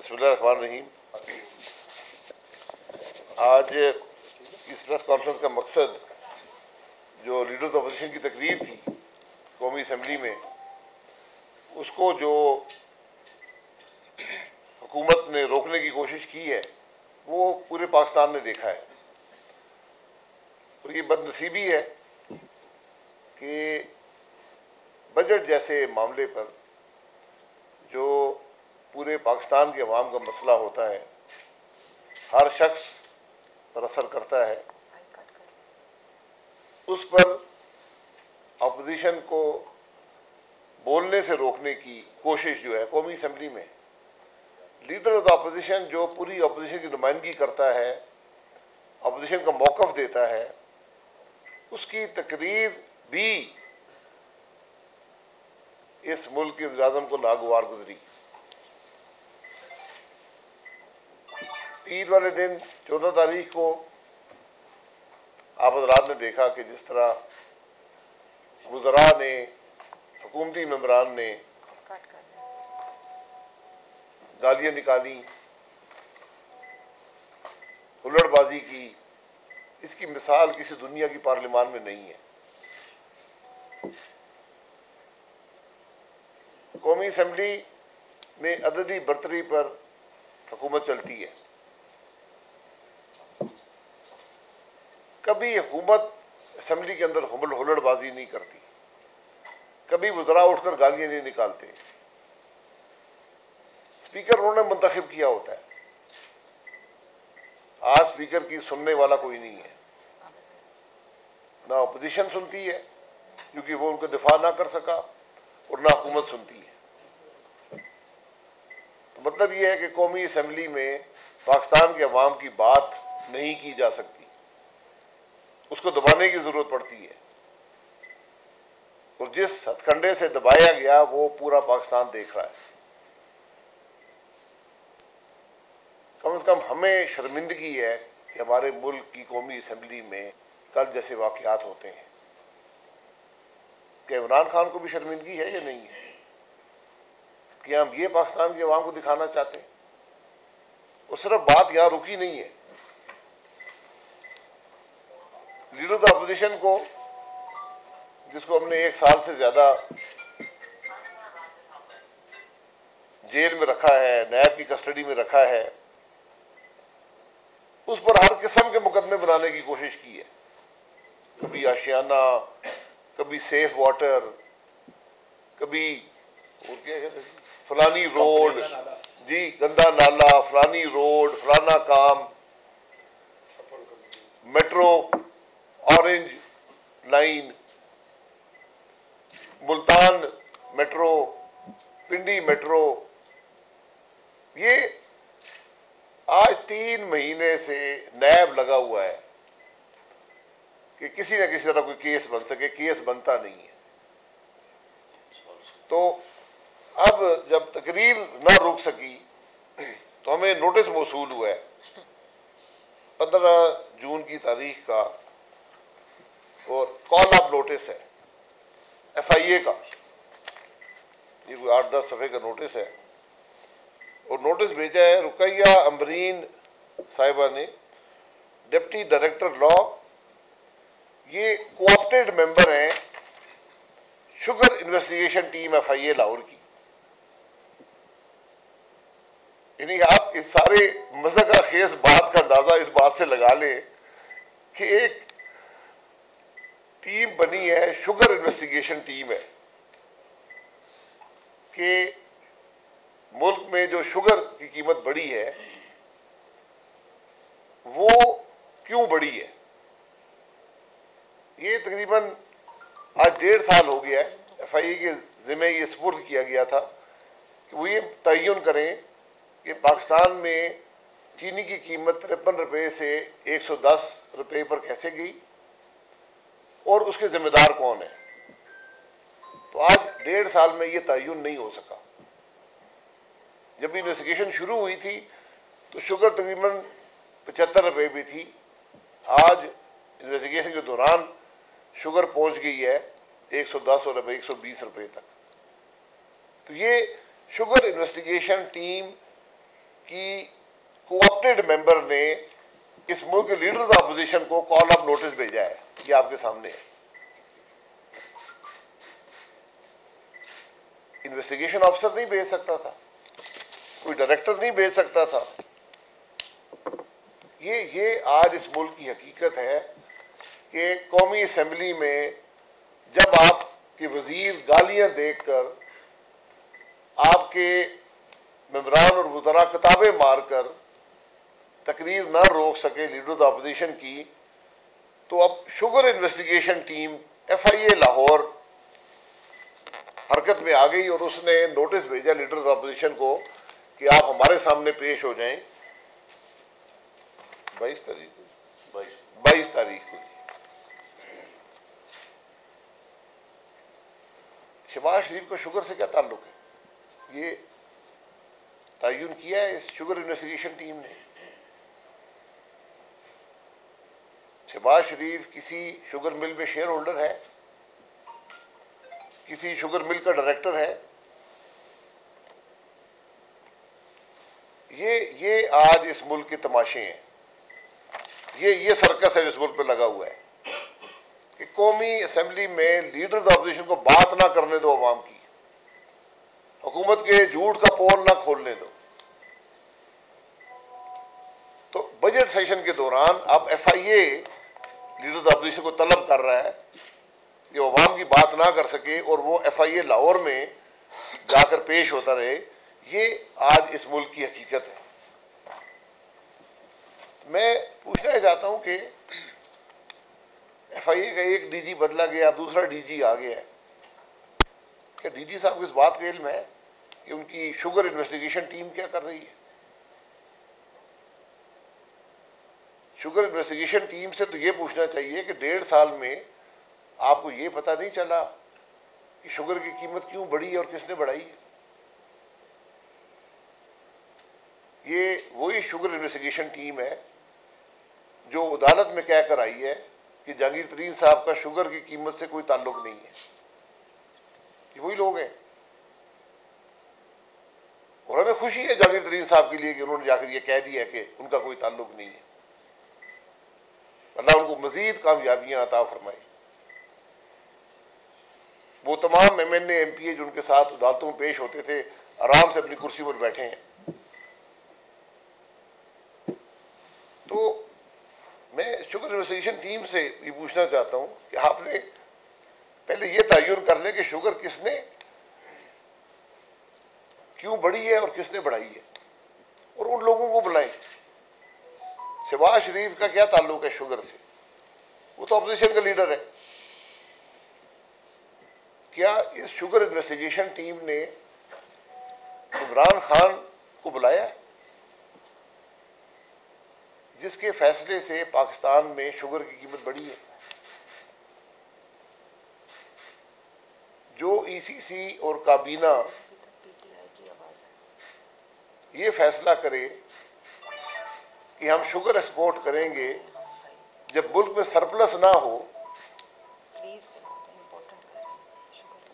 बिस्मिल्लाहिर्रहमानिर्रहीम। आज इस प्रेस कॉन्फ्रेंस का मकसद जो लीडर्स अपोजिशन की तकरीर थी कौमी असम्बली में, उसको जो हुकूमत ने रोकने की कोशिश की है वो पूरे पाकिस्तान ने देखा है। और ये बदनसीबी है कि बजट जैसे मामले पर जो पूरे पाकिस्तान के अवाम का मसला होता है, हर शख्स पर असर करता है, उस पर अपोजिशन को बोलने से रोकने की कोशिश जो है कौमी असम्बली में लीडर ऑफ द अपोजिशन जो पूरी अपोजिशन की नुमाइंदगी करता है, अपोजिशन का मौक़िफ़ देता है, उसकी तकरीर भी इस मुल्क के वज़ीर-ए-आज़म को नागवार गुजरी। ईद वाले दिन 14 तारीख को आप हज़रात ने देखा कि जिस तरह वज़रा ने, हुकूमती मेंबरान ने गालियाँ निकाली, हुल्लड़बाजी की, इसकी मिसाल किसी दुनिया की पार्लियामान में नहीं है। कौमी असम्बली में अददी बरतरी पर हुकूमत चलती है। कभी हुकूमत असम्बली के अंदर हुल्लड़बाजी नहीं करती, कभी वज़रा उठकर गालियाँ नहीं निकालते। स्पीकर उन्होंने मुंतखब किया होता है। आज स्पीकर की सुनने वाला कोई नहीं है, ना अपोजिशन सुनती है क्योंकि वो उनका दिफा ना कर सका, और ना हुकूमत सुनती है। तो मतलब ये है कि कौमी असम्बली में पाकिस्तान के अवाम की बात नहीं की जा सकती, उसको दबाने की ज़रूरत पड़ती है। और जिस हथकंडे से दबाया गया वो पूरा पाकिस्तान देख रहा है। कम से कम हमें शर्मिंदगी है कि हमारे मुल्क की कौमी असम्बली में कल जैसे वाक़यात होते हैं। क्या इमरान खान को भी शर्मिंदगी है या नहीं है? कि हम ये पाकिस्तान के अवाम को दिखाना चाहते हैं? और सिर्फ बात यहाँ रुकी नहीं है। लीडर ऑफ अपोजिशन को, जिसको हमने 1 साल से ज़्यादा जेल में रखा है, नैब की कस्टडी में रखा है, उस पर हर किस्म के मुकदमे बनाने की कोशिश की है। कभी आशियाना, कभी सेफ वाटर, कभी फलानी रोड, जी गंदा नाला, फलानी रोड, फलाना काम, metro, orange line, Multan metro, Pindi metro. ये आज 3 महीने से नैब लगा हुआ है कि किसी न किसी तरह कोई केस बन सके, केस बनता नहीं है। तो अब जब तकरीर ना रुक सकी तो हमें नोटिस मौसूल हुआ है 15 जून की तारीख का, और कॉल ऑफ नोटिस है FIA का। ये कोई 8-10 सफ़े का नोटिस है, और नोटिस भेजा है रुकैया अमरीन साहिबा ने, डिप्टी डायरेक्टर लॉ। ये कोऑप्टेड मेंबर हैं sugar investigation team FIA Lahore की। यानी आप इस सारे मज़ा खेज बात का अंदाजा इस बात से लगा लें कि एक टीम बनी है, शुगर इन्वेस्टिगेशन टीम है, कि मुल्क में जो शुगर की कीमत बढ़ी है वो क्यों बढ़ी है। ये तकरीबन आज 1.5 साल हो गया है। FIA के ज़िम्मे ये सुपुर्द किया गया था कि वो ये तयन करें कि पाकिस्तान में चीनी की कीमत 53 रुपये से 110 रुपये पर कैसे गई और उसके ज़िम्मेदार कौन है। तो आज 1.5 साल में ये तयन नहीं हो सका। जब इन्वेस्टिगेशन शुरू हुई थी तो शुगर तकरीबन 75 रुपये भी थी। आज इन्वेस्टिगेशन के दौरान शुगर पहुंच गई है 110 और 120 रुपये तक। तो ये शुगर इन्वेस्टिगेशन टीम कि कोऑप्टेड मेंबर ने इस मुल्क के लीडर्स ऑफ अपोजिशन को कॉल ऑफ नोटिस भेजा है। ये आपके सामने है। इन्वेस्टिगेशन ऑफिसर नहीं भेज सकता था, कोई डायरेक्टर नहीं भेज सकता था। ये आज इस मुल्क की हकीकत है कि कौमी असेंबली में जब आपके वजीर गालियां देखकर, आपके मेंबरान और वज़रा किताबें मारकर तकरीर ना रोक सके लीडर्स ऑफ अपोजिशन की, तो अब sugar investigation team FIA Lahore हरकत में आ गई और उसने नोटिस भेजा लीडर्स ऑफ अपोजिशन को कि आप हमारे सामने पेश हो जाएं। 22 तारीख को शहबाज शरीफ को शुगर से क्या ताल्लुक है? ये तयन किया है इस शुगर इन्वेस्टिगेशन टीम ने। शहबाज शरीफ किसी शुगर मिल में शेयर होल्डर है, किसी शुगर मिल का डायरेक्टर है। ये आज इस मुल्क के तमाशे हैं। ये सर्कस है जो इस मुल्क पे लगा हुआ है कि कौमी असेंबली में लीडर्स ऑफ अपोजिशन को बात ना करने दो, अवाम की हुकूमत के झूठ का पोल ना खोलने दो। तो बजट सेशन के दौरान अब FIA लीडर्स ऑफ अपोजिशन को तलब कर रहा है कि वो अवाम की बात ना कर सके और वो FIA लाहौर में जाकर पेश होता रहे। ये आज इस मुल्क की हकीकत है। मैं पूछना चाहता हूं कि FIA का एक DG बदला गया, दूसरा DG आ गया है। क्या DG साहब को इस बात का इल्म है कि उनकी शुगर इन्वेस्टिगेशन टीम क्या कर रही है? शुगर इन्वेस्टिगेशन टीम से तो ये पूछना चाहिए कि 1.5 साल में आपको ये पता नहीं चला कि शुगर की कीमत क्यों बढ़ी है और किसने बढ़ाई है। ये वही शुगर इन्वेस्टिगेशन टीम है जो अदालत में कहकर आई है कि जहांगीर तरीन साहब का शुगर की कीमत से कोई ताल्लुक नहीं है। ये वही लोग हैं और हमें खुशी है जहांगीर तरीन साहब के लिए कि उन्होंने जाकर ये कह दिया कि उनका कोई ताल्लुक नहीं है। अल्लाह उनको मजीद कामयाबियां अता फरमाए। वो तमाम MNA MPA जो उनके साथ अदालतों में पेश होते थे आराम से अपनी कुर्सी पर बैठे हैं। तो मैं शुगर इन्वेस्टिगेशन टीम से ये पूछना चाहता हूं कि आपने पहले ये तयन कर ले कि शुगर किसने क्यों बढ़ी है और किसने बढ़ाई है और उन लोगों को बुलाएं। शहबाज शरीफ का क्या ताल्लुक है शुगर से? वो तो अपोजिशन का लीडर है। क्या इस शुगर इन्वेस्टिगेशन टीम ने इमरान खान को बुलाया जिसके फैसले से पाकिस्तान में शुगर की कीमत बढ़ी है? जो ECC और काबीना ये फैसला करे कि हम शुगर एक्सपोर्ट करेंगे जब मुल्क में सरप्लस ना हो,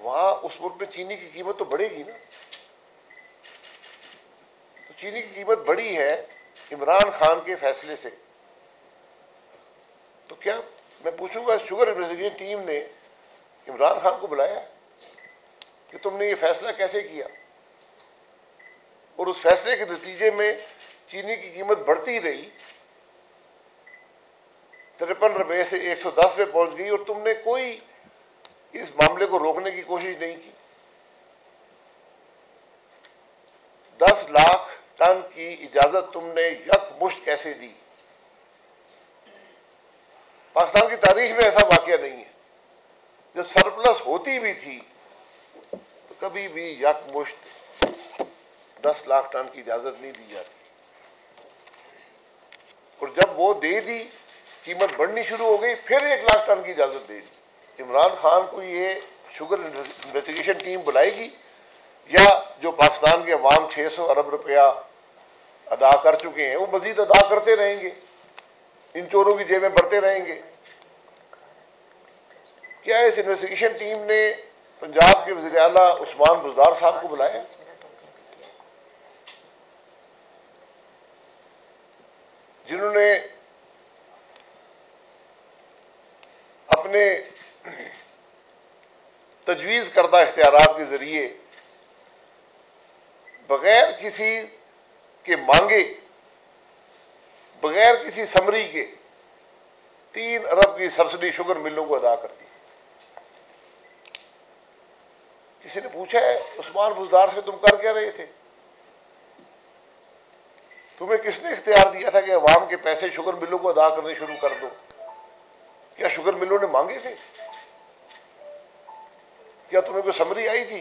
वहां उस मुल्क में चीनी की कीमत तो बढ़ेगी ना। तो चीनी की कीमत बढ़ी है इमरान खान के फैसले से। तो क्या मैं पूछूंगा शुगर इन्वेस्टिगेशन टीम ने इमरान खान को बुलाया कि तुमने ये फैसला कैसे किया और उस फैसले के नतीजे में चीनी की कीमत बढ़ती रही, 53 रुपए से 110 पे पहुंच गई और तुमने कोई इस मामले को रोकने की कोशिश नहीं की। 10 लाख टन की इजाजत तुमने यकमुश्त कैसे दी? पाकिस्तान की तारीख में ऐसा वाकया नहीं है। जब सरप्लस होती भी थी तो कभी भी यकमुश्त 10 लाख टन की इजाजत नहीं दी जाती और जब वो दे दी कीमत बढ़नी शुरू हो गई, फिर 1 लाख टन की इजाजत दे दी। इमरान खान को ये शुगर इन्वेस्टिगेशन टीम बुलाएगी या जो पाकिस्तान के अवाम 600 अरब रुपया अदा कर चुके हैं वो मजीद अदा करते रहेंगे, इन चोरों की जेबें बढ़ते रहेंगे? क्या इस इन्वेस्टिगेशन टीम ने पंजाब के वज़ीर आला उस्मान बुज़दार साहब को बुलाया? जिन्होंने अपने तजवीज़ करदा इख्तियारात के ज़रिए बगैर किसी के मांगे, बगैर किसी समरी के 3 अरब की सब्सिडी शुगर मिलों को अदा कर दी। किसी ने पूछा है उस्मान बुज़दार से तुम कर क्या रहे थे? तुम्हें किसने इख्तियार दिया था कि अवाम के पैसे शुगर मिलों को अदा करने शुरू कर दो? क्या शुगर मिलों ने मांगे थे? क्या तुम्हें कोई समरी आई थी?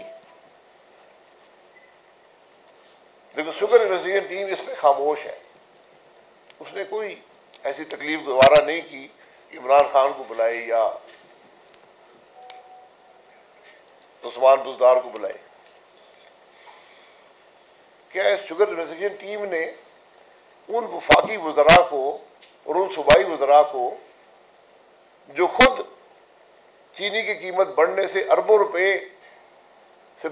देखो, शुगर इन्वेस्टिगेशन टीम इसमें खामोश है। उसने कोई ऐसी तकलीफ दोबारा नहीं की कि इमरान खान को बुलाए या उस्मान बुज़दार को बुलाए। क्या शुगर इन्वेस्टिगेशन टीम ने उन वफाकी वज़रा को और उन सूबाई वज़रा को जो खुद चीनी की कीमत बढ़ने से अरबों रुपए से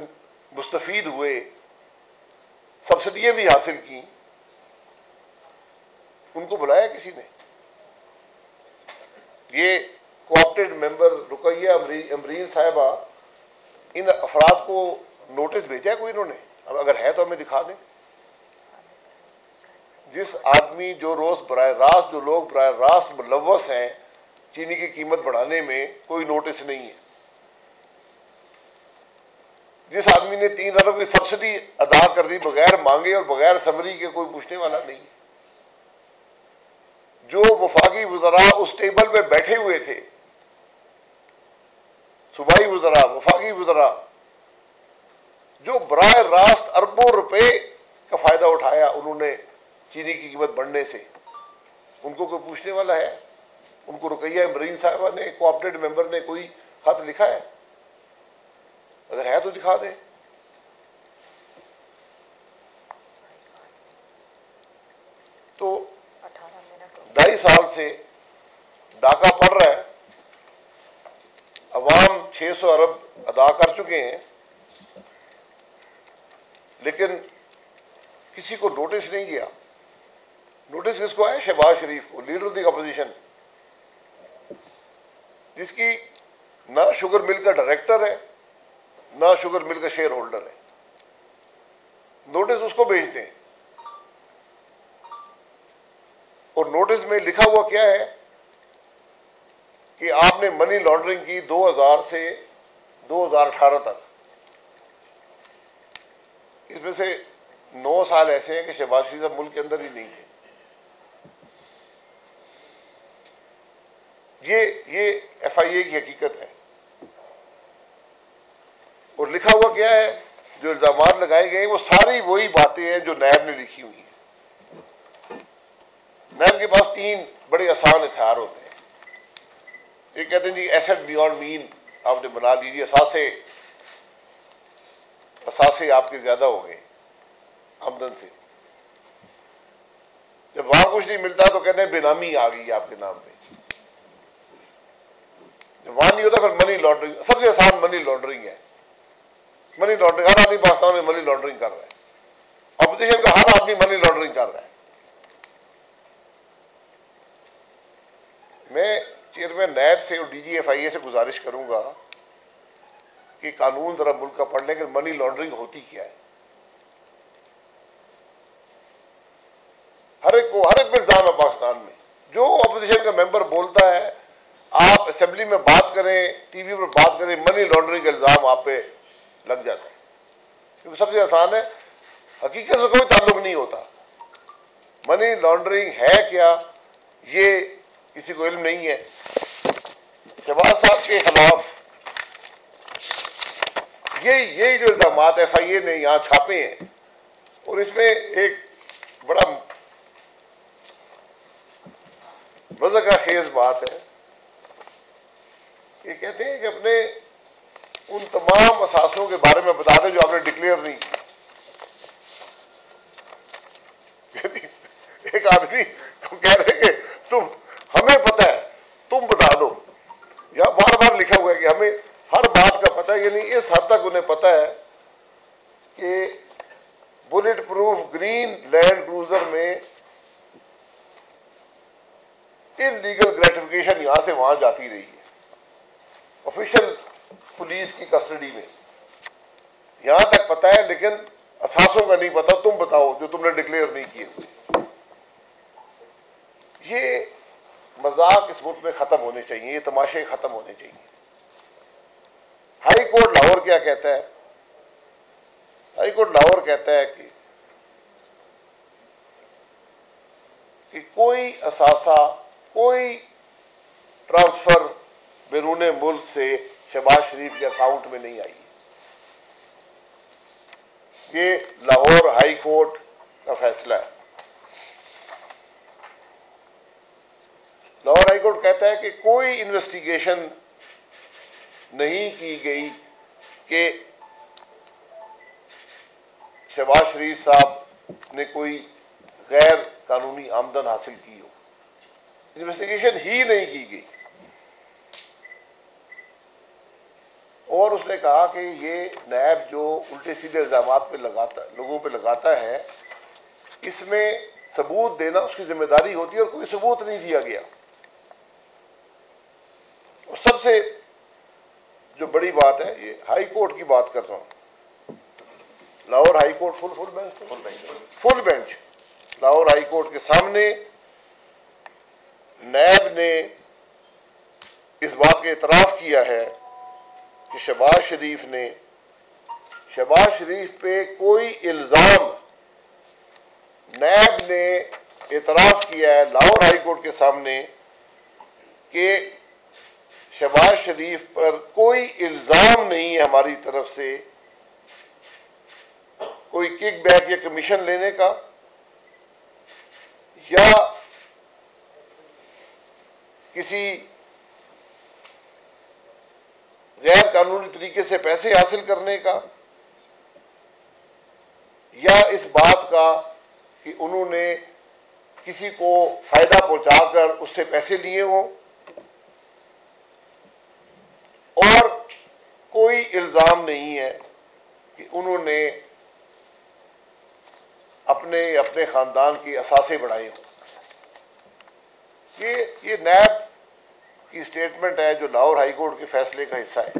मुस्तफीद हुए, सब्सिडियां भी हासिल की, उनको बुलाया किसी ने? ये कोऑप्टेड मेंबर रुकैया अमरीन साहिबा, इन अफराद को नोटिस भेजा है कोई इन्होंने? अब अगर है तो हमें दिखा दें। जिस आदमी जो रोज बराह रास्त, जो लोग बराह रास्त मुलव्वस हैं चीनी की कीमत बढ़ाने में, कोई नोटिस नहीं है। जिस आदमी ने 3 अरब की सब्सिडी अदा कर दी बगैर मांगे और बगैर समरी के, कोई पूछने वाला नहीं है। जो वफाकी वज़रा उस टेबल पे बैठे हुए थे, सूबाई वज़रा, वफाकी वज़रा, जो बराह रास्त अरबों रुपए का फायदा उठाया उन्होंने चीनी की कीमत बढ़ने से, उनको कोई पूछने वाला है? उनको रुकैया अमरीन साहिबा ने, कोऑप्टेड मेंबर ने कोई खत लिखा है? अगर है तो दिखा दे। तो 2.5 साल से डाका पड़ रहा है, अवाम 600 अरब अदा कर चुके हैं, लेकिन किसी को नोटिस नहीं गया। नोटिस किसको आया? शहबाज शरीफ को, लीडर ऑफ द अपोजिशन, जिसकी ना शुगर मिल का डायरेक्टर है, ना शुगर मिल का शेयर होल्डर है। नोटिस उसको भेजते हैं और नोटिस में लिखा हुआ क्या है कि आपने मनी लॉन्ड्रिंग की 2000 से 2018 तक। इसमें से 9 साल ऐसे हैं कि शहबाज शरीफ साहब मुल्क के अंदर ही नहीं थे। ये FIA की हकीकत है। और लिखा हुआ क्या है? जो इल्जामात लगाए गए वो सारी वही बातें हैं जो नैब ने लिखी हुई है। नैब के पास 3 बड़े आसान हथियार होते हैं। एक कहते हैं जी एसेट बियॉन्ड मीन आपने बना लीजिए, असासे आपके ज्यादा हो गए आमदन से। जब वहां कुछ नहीं मिलता तो कहते हैं बेनामी आ गई आपके नाम पे। जब वहां नहीं होता फिर मनी लॉन्ड्रिंग। सबसे आसान मनी लॉन्ड्रिंग है। मनी लॉन्ड्रिंग हर आदमी पाकिस्तान में मनी लॉन्ड्रिंग कर रहा है। अपोजिशन का हर आदमी मनी लॉन्ड्रिंग कर रहा है। मैं चेयरमैन नैब से और DG FIA से गुजारिश करूंगा कि कानून जरा मुल्क का पढ़ लें कि मनी लॉन्ड्रिंग होती क्या है। हर एक पे इल्जाम है पाकिस्तान में। जो अपोजिशन का मेंबर बोलता है, आप असेंबली में बात करें, टीवी पर बात करें, मनी लॉन्ड्रिंग का इल्जाम आप पे लग जाता है। क्योंकि सबसे आसान है, हकीकत से कोई ताल्लुक नहीं होता। मनी लॉन्ड्रिंग है क्या ये किसी को इल्म नहीं है। शहबाज साहब के खिलाफ ये जो इल्जाम FIA ने यहाँ छापे हैं, और इसमें एक बड़ा मज़ा खेज बात है। ये कहते हैं कि अपने उन तमाम असासों के बारे में बता दें जो आपने डिक्लेयर नहीं किए। एक आदमी को कह रहे कि तुम, हमें पता है, तुम बता दो। यहां बार बार लिखा हुआ है कि हमें हर बात का पता है। यानी इस हद तक उन्हें पता है कि bullet proof green land cruiser में इलीगल ग्रेटिफिकेशन यहां से वहां जाती रही है, ऑफिशियल पुलिस की कस्टडी में। यहां तक पता है, लेकिन असासों का नहीं पता। तुम बताओ जो तुमने डिक्लेयर नहीं किए हुए। ये मजाक इस मुल्क में खत्म होने चाहिए, ये तमाशे खत्म होने चाहिए। हाई कोर्ट लाहौर क्या कहता है? हाई कोर्ट लाहौर कहता है कि कोई असासा, कोई ट्रांसफर बैरून मुल्क से शहबाज शरीफ के अकाउंट में नहीं आई। ये लाहौर हाई कोर्ट का फैसला है। लाहौर हाई कोर्ट कहता है कि कोई इन्वेस्टिगेशन नहीं की गई कि शहबाज शरीफ साहब ने कोई गैर कानूनी आमदन हासिल की हो। इन्वेस्टिगेशन ही नहीं की गई। और उसने कहा कि ये नैब जो उल्टे सीधे इल्जाम पे लगाता, लोगों पे लगाता है, इसमें सबूत देना उसकी जिम्मेदारी होती है और कोई सबूत नहीं दिया गया। और सबसे जो बड़ी बात है, ये हाई कोर्ट की बात कर रहा हूं, Lahore high court full bench Lahore high court के सामने नैब ने इस बात का इतराफ किया है कि शहबाज शरीफ पे कोई इल्जाम, नैब ने इतराफ किया है लाहौर हाई कोर्ट के सामने कि शहबाज शरीफ पर कोई इल्जाम नहीं है हमारी तरफ से कोई किक बैक या कमीशन लेने का, या किसी गैर कानूनी तरीके से पैसे हासिल करने का, या इस बात का कि उन्होंने किसी को फायदा पहुंचाकर उससे पैसे लिए हों, और कोई इल्जाम नहीं है कि उन्होंने अपने खानदान के असासे बढ़ाए हों। ये नैब की स्टेटमेंट है जो लाहौर हाई कोर्ट के फैसले का हिस्सा है।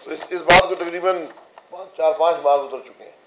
तो इस बात को तकरीबन 4-5 बार उतर चुके हैं।